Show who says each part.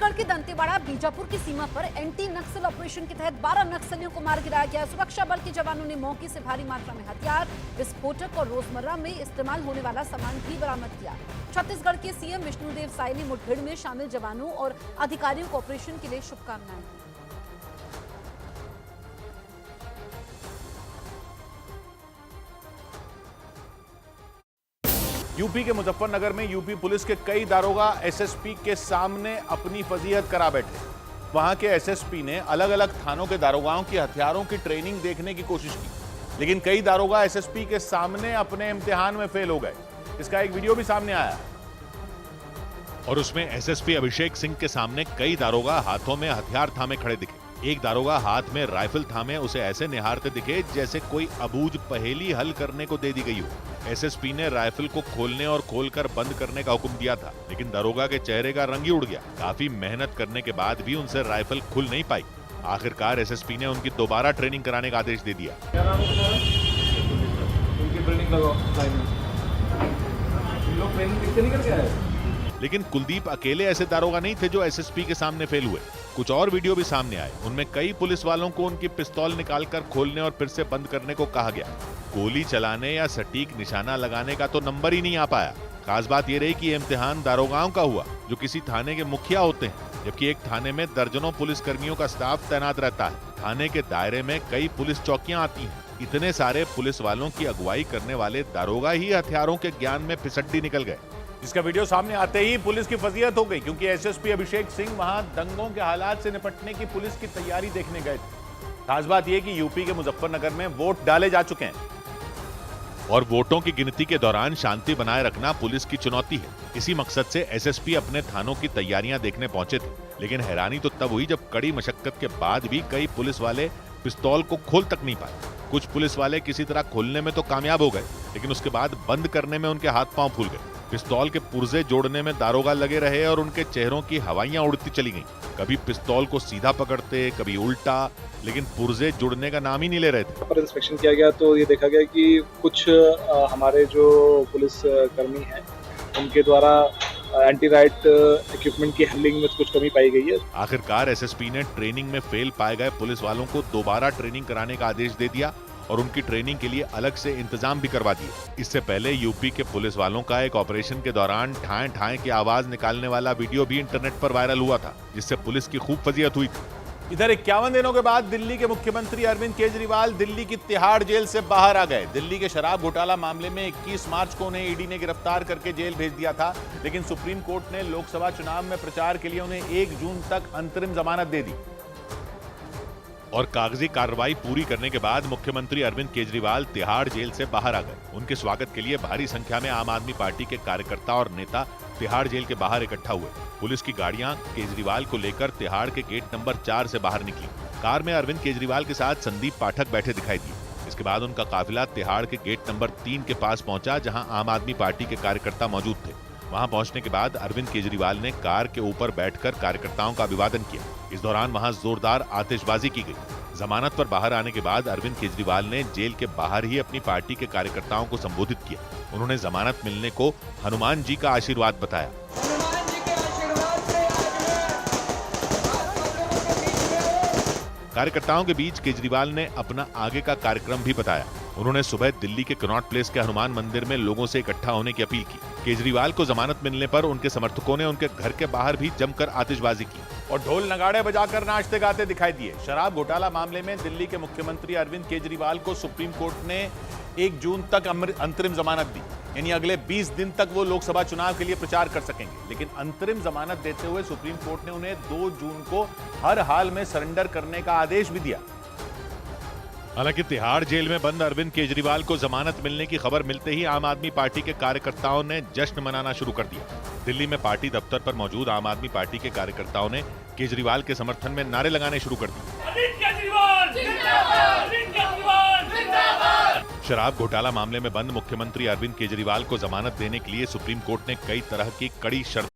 Speaker 1: छत्तीसगढ़ के दंतेवाड़ा बीजापुर की सीमा पर एंटी नक्सल ऑपरेशन के तहत 12 नक्सलियों को मार गिराया गया। सुरक्षा बल के जवानों ने मौके से भारी मात्रा में हथियार, विस्फोटक और रोजमर्रा में इस्तेमाल होने वाला सामान भी बरामद किया। छत्तीसगढ़ के सीएम विष्णुदेव साय ने मुठभेड़ में शामिल जवानों और अधिकारियों को ऑपरेशन के लिए शुभकामनाएं दी।
Speaker 2: यूपी के मुजफ्फरनगर में यूपी पुलिस के कई दारोगा एसएसपी के सामने अपनी फजीहत करा बैठे। वहां के एसएसपी ने अलग अलग थानों के दारोगाओं की हथियारों की ट्रेनिंग देखने की कोशिश की, लेकिन कई दारोगा एसएसपी के सामने अपने इम्तिहान में फेल हो गए। इसका एक वीडियो भी सामने आया
Speaker 3: और उसमें एसएसपी अभिषेक सिंह के सामने कई दारोगा हाथों में हथियार थामे खड़े दिखे। एक दारोगा हाथ में राइफल थामे उसे ऐसे निहारते दिखे जैसे कोई अबूझ पहेली हल करने को दे दी गई हो। एसएसपी ने राइफल को खोलने और खोलकर बंद करने का हुक्म दिया था, लेकिन दारोगा के चेहरे का रंग ही उड़ गया। काफी मेहनत करने के बाद भी उनसे राइफल खुल नहीं पाई। आखिरकार एसएसपी ने उनकी दोबारा ट्रेनिंग कराने का आदेश दे दिया। लेकिन कुलदीप अकेले ऐसे दारोगा नहीं थे जो एसएसपी के सामने फेल हुए। कुछ और वीडियो भी सामने आए। उनमें कई पुलिस वालों को उनकी पिस्तौल निकालकर खोलने और फिर से बंद करने को कहा गया। गोली चलाने या सटीक निशाना लगाने का तो नंबर ही नहीं आ पाया। खास बात यह रही कि ये इम्तिहान दारोगाओं का हुआ जो किसी थाने के मुखिया होते हैं, जबकि एक थाने में दर्जनों पुलिस कर्मियों का स्टाफ तैनात रहता है। थाने के दायरे में कई पुलिस चौकियां आती हैं। इतने सारे पुलिस वालों की अगुवाई करने वाले दारोगा ही हथियारों के ज्ञान में फिसड्डी निकल गए।
Speaker 2: इसका वीडियो सामने आते ही पुलिस की फजीहत हो गई, क्योंकि एसएसपी अभिषेक सिंह वहां दंगों के हालात से निपटने की पुलिस की तैयारी देखने गए थे। खास बात यह कि यूपी के मुजफ्फरनगर में वोट डाले जा चुके हैं
Speaker 3: और वोटों की गिनती के दौरान शांति बनाए रखना पुलिस की चुनौती है। इसी मकसद से एसएसपी अपने थानों की तैयारियां देखने पहुंचे थे, लेकिन हैरानी तो तब हुई जब कड़ी मशक्कत के बाद भी कई पुलिस वाले पिस्तौल को खोल तक नहीं पाए। कुछ पुलिस वाले किसी तरह खोलने में तो कामयाब हो गए, लेकिन उसके बाद बंद करने में उनके हाथ पांव फूल गए। पिस्तौल के पुर्जे जोड़ने में दारोगा लगे रहे और उनके चेहरों की हवाइयां उड़ती चली गईं। कभी पिस्तौल को सीधा पकड़ते, कभी उल्टा, लेकिन पुर्जे जुड़ने का नाम ही नहीं ले रहे थे।
Speaker 4: पर इंस्पेक्शन किया गया तो ये देखा गया कि कुछ हमारे जो पुलिस कर्मी हैं उनके द्वारा एंटी राइट इक्विपमेंट की हैंडलिंग में कुछ कमी पाई गई है।
Speaker 3: आखिरकार एसएसपी ने ट्रेनिंग में फेल पाए गए पुलिस वालों को दोबारा ट्रेनिंग कराने का आदेश दे दिया और उनकी ट्रेनिंग के लिए अलग से इंतजाम भी करवा दिए। इससे पहले यूपी के पुलिस वालों का एक ऑपरेशन के दौरान ठाएं ठाएं की आवाज निकालने वाला वीडियो भी इंटरनेट पर वायरल हुआ था, जिससे पुलिस की खूब फजीहत हुई थी।
Speaker 2: इधर 51 दिनों के बाद दिल्ली के मुख्यमंत्री अरविंद केजरीवाल दिल्ली की तिहाड़ जेल से बाहर आ गए। दिल्ली के शराब घोटाला मामले में 21 मार्च को उन्हें ईडी ने गिरफ्तार करके जेल भेज दिया था, लेकिन सुप्रीम कोर्ट ने लोकसभा चुनाव में प्रचार के लिए उन्हें 1 जून तक अंतरिम जमानत दे दी।
Speaker 3: और कागजी कार्रवाई पूरी करने के बाद मुख्यमंत्री अरविंद केजरीवाल तिहाड़ जेल से बाहर आ गए। उनके स्वागत के लिए भारी संख्या में आम आदमी पार्टी के कार्यकर्ता और नेता तिहाड़ जेल के बाहर इकट्ठा हुए। पुलिस की गाड़ियां केजरीवाल को लेकर तिहाड़ के गेट नंबर 4 से बाहर निकली। कार में अरविंद केजरीवाल के साथ संदीप पाठक बैठे दिखाई दिए। इसके बाद उनका काफिला तिहाड़ के गेट नंबर 3 के पास पहुंचा, जहां आम आदमी पार्टी के कार्यकर्ता मौजूद थे। वहां पहुंचने के बाद अरविंद केजरीवाल ने कार के ऊपर बैठकर कार्यकर्ताओं का अभिवादन किया। इस दौरान वहां जोरदार आतिशबाजी की गई। जमानत पर बाहर आने के बाद अरविंद केजरीवाल ने जेल के बाहर ही अपनी पार्टी के कार्यकर्ताओं को संबोधित किया। उन्होंने जमानत मिलने को हनुमान जी का आशीर्वाद बताया। कार्यकर्ताओं के बीच केजरीवाल ने अपना आगे का कार्यक्रम भी बताया। उन्होंने सुबह दिल्ली के कनॉट प्लेस के हनुमान मंदिर में लोगों से इकट्ठा होने की अपील की। केजरीवाल को जमानत मिलने पर उनके समर्थकों ने उनके घर के बाहर भी जमकर आतिशबाजी की
Speaker 2: और ढोल नगाड़े बजाकर नाचते गाते दिखाई दिए। शराब घोटाला मामले में दिल्ली के मुख्यमंत्री अरविंद केजरीवाल को सुप्रीम कोर्ट ने 1 जून तक अंतरिम जमानत दी, यानी अगले 20 दिन तक वो लोकसभा चुनाव के लिए प्रचार कर सकेंगे। लेकिन अंतरिम जमानत देते हुए सुप्रीम कोर्ट ने उन्हें 2 जून को हर हाल में सरेंडर करने का आदेश भी दिया।
Speaker 3: हालांकि तिहाड़ जेल में बंद अरविंद केजरीवाल को जमानत मिलने की खबर मिलते ही आम आदमी पार्टी के कार्यकर्ताओं ने जश्न मनाना शुरू कर दिया। दिल्ली में पार्टी दफ्तर पर मौजूद आम आदमी पार्टी के कार्यकर्ताओं ने केजरीवाल के समर्थन में नारे लगाने शुरू कर दिए। शराब घोटाला मामले में बंद मुख्यमंत्री अरविंद केजरीवाल को जमानत देने के लिए सुप्रीम कोर्ट ने कई तरह की कड़ी शर्त